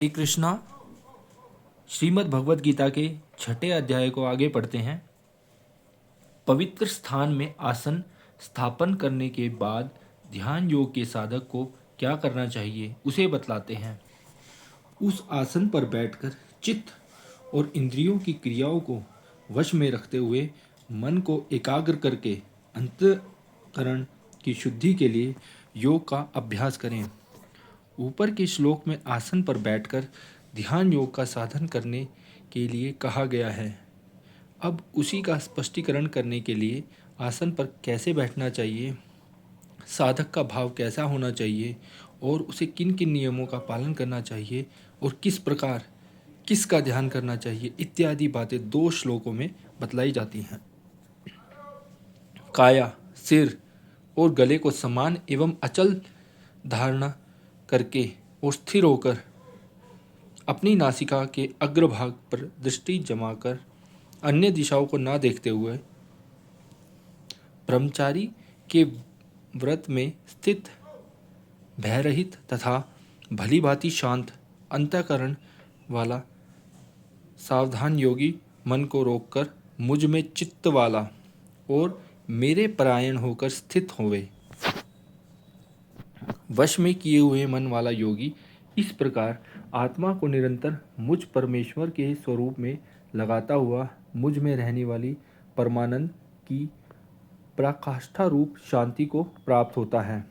श्री कृष्णा। श्रीमद् भगवद गीता के छठे अध्याय को आगे पढ़ते हैं। पवित्र स्थान में आसन स्थापन करने के बाद ध्यान योग के साधक को क्या करना चाहिए उसे बतलाते हैं। उस आसन पर बैठकर चित्त और इंद्रियों की क्रियाओं को वश में रखते हुए मन को एकाग्र करके अंतःकरण की शुद्धि के लिए योग का अभ्यास करें। ऊपर के श्लोक में आसन पर बैठकर ध्यान योग का साधन करने के लिए कहा गया है। अब उसी का स्पष्टीकरण करने के लिए आसन पर कैसे बैठना चाहिए, साधक का भाव कैसा होना चाहिए और उसे किन किन नियमों का पालन करना चाहिए और किस प्रकार किसका ध्यान करना चाहिए इत्यादि बातें 2 श्लोकों में बतलाई जाती हैं। काया, सिर और गले को समान एवं अचल धारणा करके और स्थिर होकर अपनी नासिका के अग्रभाग पर दृष्टि जमाकर अन्य दिशाओं को ना देखते हुए ब्रह्मचारी के व्रत में स्थित भयरहित तथा भली भांति शांत अंतःकरण वाला सावधान योगी मन को रोककर मुझ में चित्त वाला और मेरे परायण होकर स्थित होवे। वश में किए हुए मन वाला योगी इस प्रकार आत्मा को निरंतर मुझ परमेश्वर के स्वरूप में लगाता हुआ मुझ में रहने वाली परमानंद की पराकाष्ठा रूप शांति को प्राप्त होता है।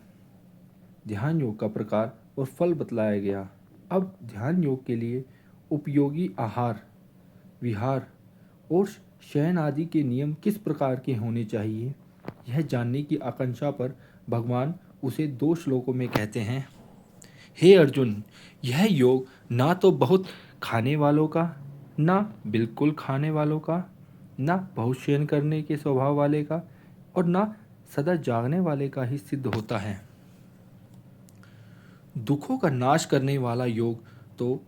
ध्यान योग का प्रकार और फल बतलाया गया। अब ध्यान योग के लिए उपयोगी आहार, विहार और शयन आदि के नियम किस प्रकार के होने चाहिए, यह जानने की आकांक्षा पर भगवान उसे 2 श्लोकों में कहते हैं। हे अर्जुन, यह योग ना तो बहुत खाने वालों का, ना बिल्कुल खाने वालों का, ना बहुत शयन करने के स्वभाव वाले का और ना सदा जागने वाले का ही सिद्ध होता है। दुखों का नाश करने वाला योग तो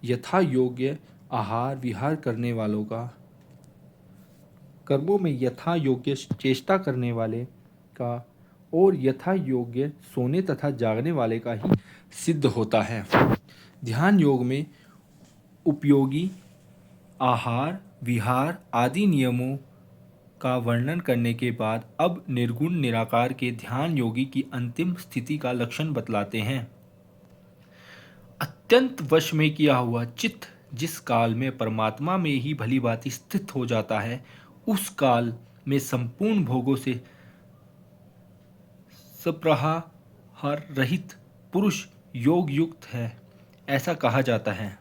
यथा योग्य आहार विहार करने वालों का, कर्मों में यथा योग्य चेष्टा करने वाले का और यथा योग्य सोने तथा जागने वाले का ही सिद्ध होता है। ध्यान योग में उपयोगी आहार विहार आदि नियमों का वर्णन करने के बाद अब निर्गुण निराकार के ध्यान योगी की अंतिम स्थिति का लक्षण बतलाते हैं। अत्यंत वश में किया हुआ चित्त जिस काल में परमात्मा में ही भली भांति स्थित हो जाता है, उस काल में संपूर्ण भोगों से सप्रहार रहित पुरुष योग युक्त है, ऐसा कहा जाता है।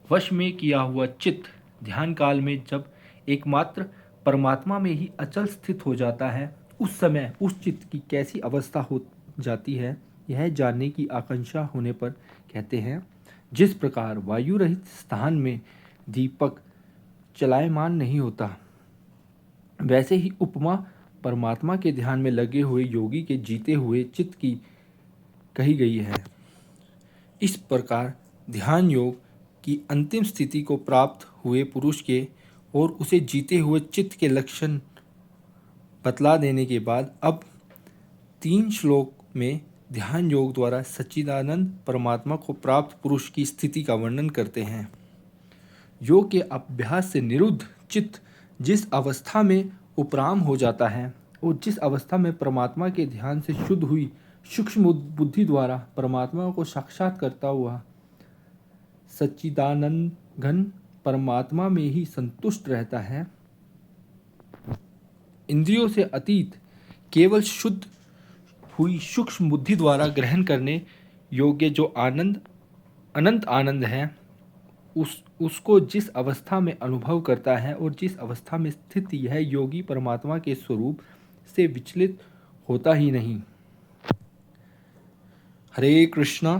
वश में किया हुआ चित्त ध्यान काल में जब एकमात्र परमात्मा में ही अचल स्थित हो जाता है, उस समय उस चित्त की कैसी अवस्था हो जाती है, यह जानने की आकांक्षा होने पर कहते हैं। जिस प्रकार वायु रहित स्थान में दीपक चलायमान नहीं होता, वैसे ही उपमा परमात्मा के ध्यान में लगे हुए योगी के जीते हुए चित्त की कही गई है। इस प्रकार ध्यान योग की अंतिम स्थिति को प्राप्त हुए पुरुष के और उसे जीते हुए चित्त के लक्षण बतला देने के बाद अब 3 श्लोक में ध्यान योग द्वारा सच्चिदानंद परमात्मा को प्राप्त पुरुष की स्थिति का वर्णन करते हैं। योग के अभ्यास से निरुद्ध चित्त जिस अवस्था में उपराम हो जाता है और जिस अवस्था में परमात्मा के ध्यान से शुद्ध हुई सूक्ष्म बुद्धि द्वारा परमात्मा को साक्षात करता हुआ सच्चिदानंद घन परमात्मा में ही संतुष्ट रहता है, इंद्रियों से अतीत केवल शुद्ध हुई सूक्ष्म बुद्धि द्वारा ग्रहण करने योग्य जो आनंद अनंत आनंद है, उसको जिस अवस्था में अनुभव करता है और जिस अवस्था में स्थित यह योगी परमात्मा के स्वरूप से विचलित होता ही नहीं। हरे कृष्णा।